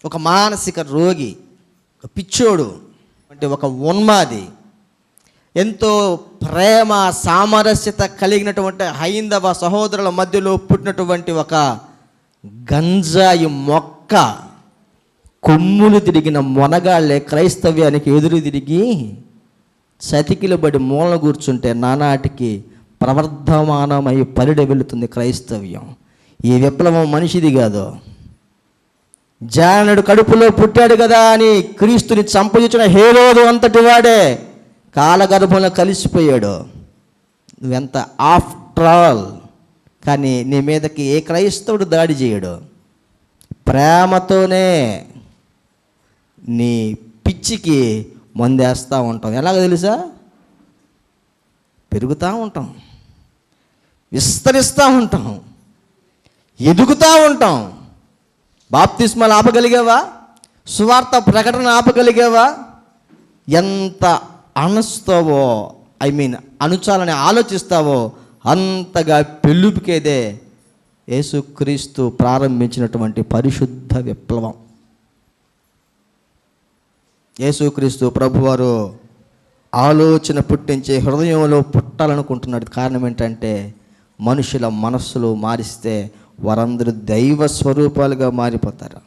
ఒక మానసిక రోగి, ఒక పిచ్చోడు, అంటే ఒక ఉన్మాది, ఎంతో ప్రేమ సామరస్యత కలిగినటువంటి హైందవ సహోదరుల మధ్యలో పుట్టినటువంటి ఒక గంజాయి మొక్క, కొమ్ములు తిరిగిన మొనగాళ్ళే క్రైస్తవ్యానికి ఎదురు తిరిగి చతికిలబడి మూలన కూర్చుంటే నానాటికి ప్రవర్ధమానమై పరిడ వెళుతుంది క్రైస్తవ్యం. ఈ విప్లవం మనిషిది కాదు. జానుడు కడుపులో పుట్టాడు కదా అని క్రీస్తుని చంపగించిన హేరోదు అంతటి వాడే కాలగర్భంలో కలిసిపోయాడు. నువ్వెంత ఆఫ్టర్ ఆల్. కానీ నీ మీదకి ఏ క్రైస్తవుడు దాడి చేయడు. ప్రేమతోనే నీ పిచ్చికి మందేస్తూ ఉంటాం. ఎలాగో తెలుసా? పెరుగుతూ ఉంటాం, విస్తరిస్తూ ఉంటాం, ఎదుగుతూ ఉంటాం. బాప్తిస్మాలు ఆపగలిగావా? సువార్త ప్రకటన ఆపగలిగావా? ఎంత అణుస్తావో, అణుచాలని ఆలోచిస్తావో అంతగా పెళ్ళుపికేదే యేసుక్రీస్తు ప్రారంభించినటువంటి పరిశుద్ధ విప్లవం. యేసుక్రీస్తు ప్రభువారు ఆలోచన పుట్టించే హృదయంలో పుట్టాలనుకుంటున్నాడు. కారణం ఏంటంటే మనుషుల మనస్సులు మారిస్తే వారందరూ దైవ స్వరూపాలుగా మారిపోతారు.